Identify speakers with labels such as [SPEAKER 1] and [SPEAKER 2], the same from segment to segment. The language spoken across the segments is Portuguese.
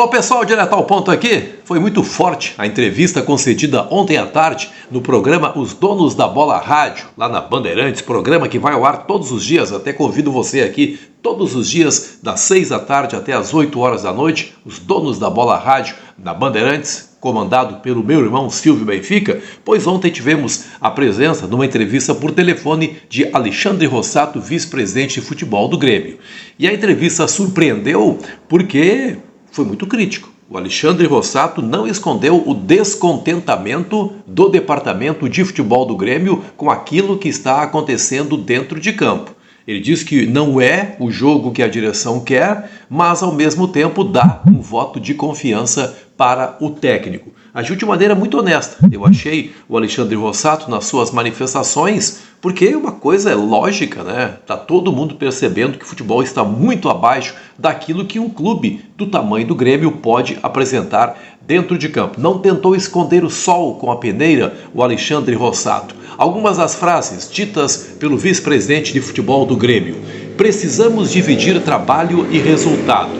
[SPEAKER 1] Alô pessoal, direto ao ponto aqui. Foi muito forte a entrevista concedida ontem à tarde no programa Os Donos da Bola Rádio, lá na Bandeirantes, programa que vai ao ar todos os dias. Até convido você aqui todos os dias, das 6 da tarde até as 8 horas da noite, Os Donos da Bola Rádio, na Bandeirantes, comandado pelo meu irmão Silvio Benfica, pois ontem tivemos a presença numa entrevista por telefone de Alexandre Rossato, vice-presidente de futebol do Grêmio. E a entrevista surpreendeu porque foi muito crítico. O Alexandre Rossato não escondeu o descontentamento do departamento de futebol do Grêmio com aquilo que está acontecendo dentro de campo. Ele diz que não é o jogo que a direção quer, mas ao mesmo tempo dá um voto de confiança para o técnico. Agiu de maneira muito honesta. Eu achei o Alexandre Rossato nas suas manifestações, porque uma coisa é lógica, né? Tá todo mundo percebendo que o futebol está muito abaixo daquilo que um clube do tamanho do Grêmio pode apresentar dentro de campo. Não tentou esconder o sol com a peneira o Alexandre Rossato. Algumas das frases ditas pelo vice-presidente de futebol do Grêmio. Precisamos dividir trabalho e resultado.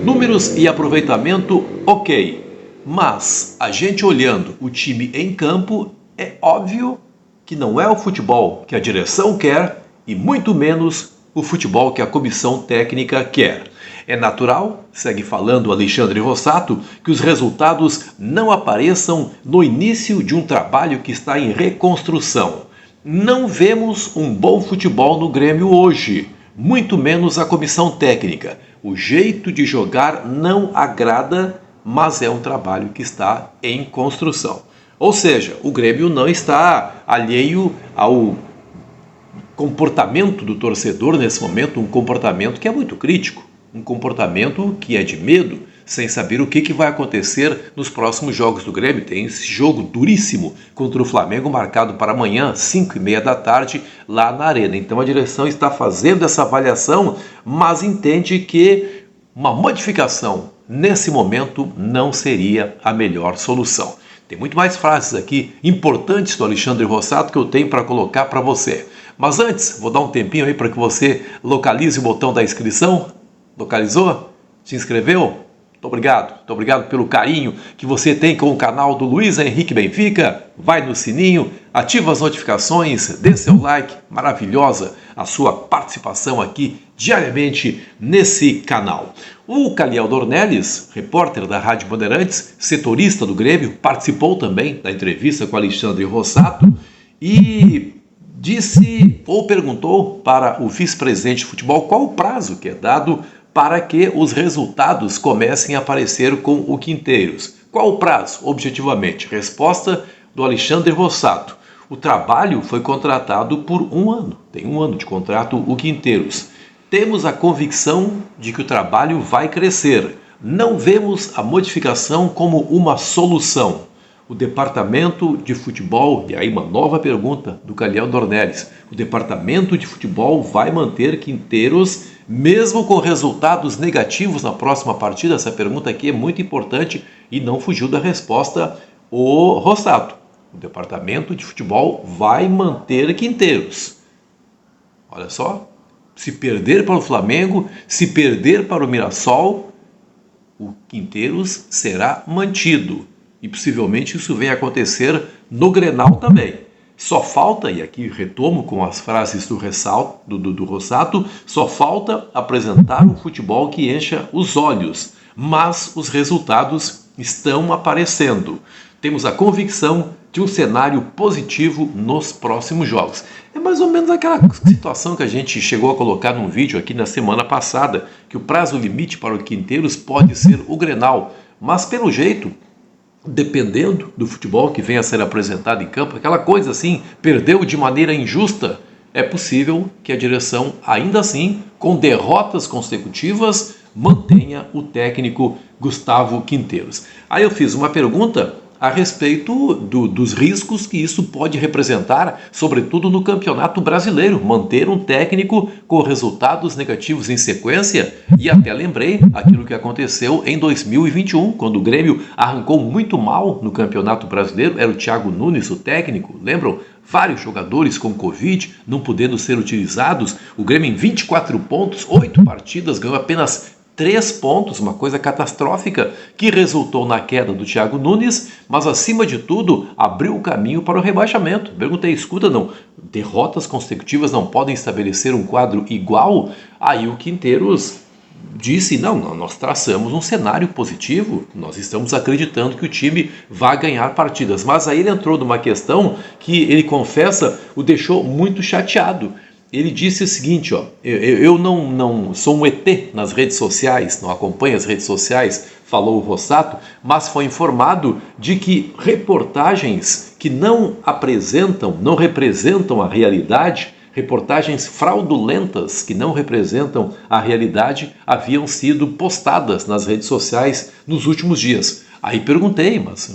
[SPEAKER 1] Números e aproveitamento, ok. Mas a gente olhando o time em campo, é óbvio que não é o futebol que a direção quer e muito menos o futebol que a comissão técnica quer. É natural, segue falando Alexandre Rossato, que os resultados não apareçam no início de um trabalho que está em reconstrução. Não vemos um bom futebol no Grêmio hoje, muito menos a comissão técnica. O jeito de jogar não agrada, mas é um trabalho que está em construção. Ou seja, o Grêmio não está alheio ao comportamento do torcedor nesse momento, um comportamento que é muito crítico, um comportamento que é de medo, sem saber o que vai acontecer nos próximos jogos do Grêmio. Tem esse jogo duríssimo contra o Flamengo marcado para amanhã, 5h30 da tarde, lá na Arena. Então a direção está fazendo essa avaliação, mas entende que uma modificação nesse momento não seria a melhor solução. Tem muito mais frases aqui importantes do Alexandre Rossato que eu tenho para colocar para você. Mas antes, vou dar um tempinho aí para que você localize o botão da inscrição. Localizou? Se inscreveu? Muito obrigado pelo carinho que você tem com o canal do Luiz Henrique Benfica. Vai no sininho, ativa as notificações, dê seu like, maravilhosa a sua participação aqui diariamente nesse canal. O Caliel Dornelles, repórter da Rádio Bandeirantes, setorista do Grêmio, participou também da entrevista com Alexandre Rossato e disse ou perguntou para o vice-presidente de futebol qual o prazo que é dado para que os resultados comecem a aparecer com o Quinteiros. Qual o prazo, objetivamente? Resposta do Alexandre Rossato. O trabalho foi contratado por 1 ano. Tem 1 ano de contrato o Quinteiros. Temos a convicção de que o trabalho vai crescer. Não vemos a modificação como uma solução. O departamento de futebol, e aí uma nova pergunta do Caliel Dornelles, o departamento de futebol vai manter Quinteiros mesmo com resultados negativos na próxima partida? Essa pergunta aqui é muito importante e não fugiu da resposta o Rossato. O departamento de futebol vai manter Quinteiros. Olha só, se perder para o Flamengo, se perder para o Mirassol, o Quinteiros será mantido. E possivelmente isso venha acontecer no Grenal também. Só falta, e aqui retomo com as frases do Rossato, só falta apresentar um futebol que encha os olhos, mas os resultados estão aparecendo. Temos a convicção de um cenário positivo nos próximos jogos. É mais ou menos aquela situação que a gente chegou a colocar num vídeo aqui na semana passada, que o prazo limite para o Quinteiros pode ser o Grenal, mas pelo jeito, dependendo do futebol que venha a ser apresentado em campo, aquela coisa assim, perdeu de maneira injusta, é possível que a direção, ainda assim, com derrotas consecutivas, mantenha o técnico Gustavo Quinteiros. Aí eu fiz uma pergunta a respeito dos riscos que isso pode representar, sobretudo no Campeonato Brasileiro, manter um técnico com resultados negativos em sequência, e até lembrei aquilo que aconteceu em 2021, quando o Grêmio arrancou muito mal no Campeonato Brasileiro, era o Thiago Nunes o técnico, lembram? Vários jogadores com Covid não podendo ser utilizados, o Grêmio em 24 pontos, 8 partidas, ganhou apenas 3 pontos, uma coisa catastrófica, que resultou na queda do Thiago Nunes, mas acima de tudo, abriu o caminho para o rebaixamento. Perguntei, escuta, não, derrotas consecutivas não podem estabelecer um quadro igual? Aí o Quinteiros disse, não, nós traçamos um cenário positivo, nós estamos acreditando que o time vai ganhar partidas. Mas aí ele entrou numa questão que ele confessa o deixou muito chateado. Ele disse o seguinte, eu não sou um ET nas redes sociais, não acompanho as redes sociais, falou o Rossato, mas foi informado de que reportagens que não representam a realidade, reportagens fraudulentas que não representam a realidade, haviam sido postadas nas redes sociais nos últimos dias. Aí perguntei, mas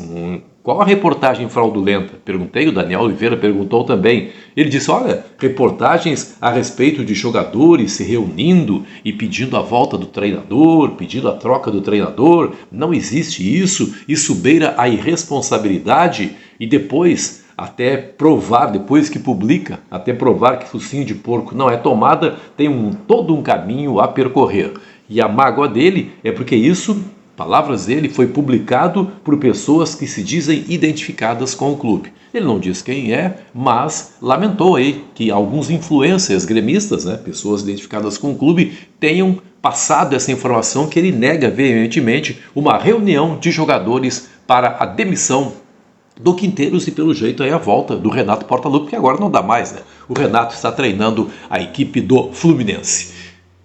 [SPEAKER 1] qual a reportagem fraudulenta? Perguntei, o Daniel Oliveira perguntou também. Ele disse, olha, reportagens a respeito de jogadores se reunindo e pedindo a volta do treinador, pedindo a troca do treinador. Não existe isso, isso beira a irresponsabilidade. E depois, até provar, depois que publica, até provar que focinho de porco não é tomada, tem todo um caminho a percorrer. E a mágoa dele é porque isso, palavras dele, foi publicado por pessoas que se dizem identificadas com o clube. Ele não diz quem é, mas lamentou aí que alguns influencers gremistas, pessoas identificadas com o clube, tenham passado essa informação que ele nega veementemente uma reunião de jogadores para a demissão do Quinteiros e pelo jeito aí a volta do Renato Portaluppi, porque agora não dá mais, O Renato está treinando a equipe do Fluminense.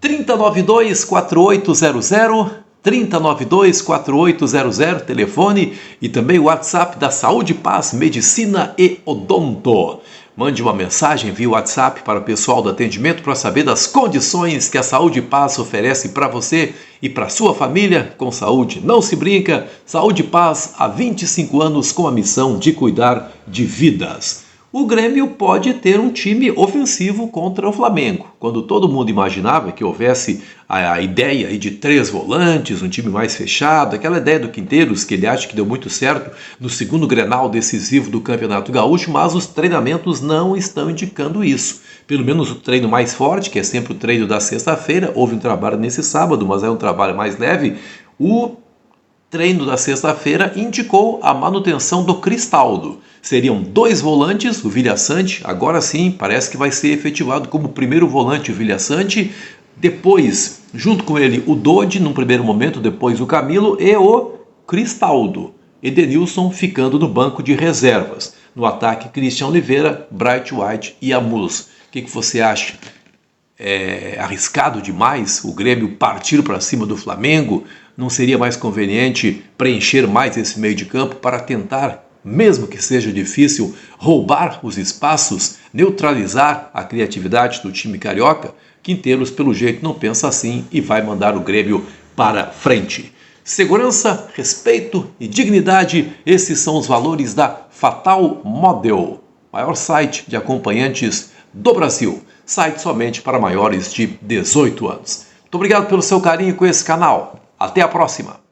[SPEAKER 1] 3092-4800, 3092-4800, telefone e também o WhatsApp da Saúde e Paz, Medicina e Odonto. Mande uma mensagem via WhatsApp para o pessoal do atendimento para saber das condições que a Saúde e Paz oferece para você e para sua família. Com saúde não se brinca. Saúde e Paz há 25 anos com a missão de cuidar de vidas. O Grêmio pode ter um time ofensivo contra o Flamengo. Quando todo mundo imaginava que houvesse a ideia de 3 volantes, um time mais fechado, aquela ideia do Quinteiros, que ele acha que deu muito certo no segundo Grenal decisivo do Campeonato Gaúcho, mas os treinamentos não estão indicando isso. Pelo menos o treino mais forte, que é sempre o treino da sexta-feira, houve um trabalho nesse sábado, mas é um trabalho mais leve, o treino da sexta-feira indicou a manutenção do Cristaldo. Seriam 2 volantes, o Vilhaçante, agora sim, parece que vai ser efetivado como primeiro volante o Vilhaçante, depois, junto com ele, o Dodi, num primeiro momento, depois o Camilo e o Cristaldo. Edenilson ficando no banco de reservas. No ataque, Christian Oliveira, Bright White e Amus. O que você acha? É arriscado demais o Grêmio partir para cima do Flamengo? Não seria mais conveniente preencher mais esse meio de campo para tentar, mesmo que seja difícil, roubar os espaços, neutralizar a criatividade do time carioca? Quinteiros, pelo jeito, não pensa assim e vai mandar o Grêmio para frente. Segurança, respeito e dignidade, esses são os valores da Fatal Model, maior site de acompanhantes do Brasil. Site somente para maiores de 18 anos. Muito obrigado pelo seu carinho com esse canal. Até a próxima!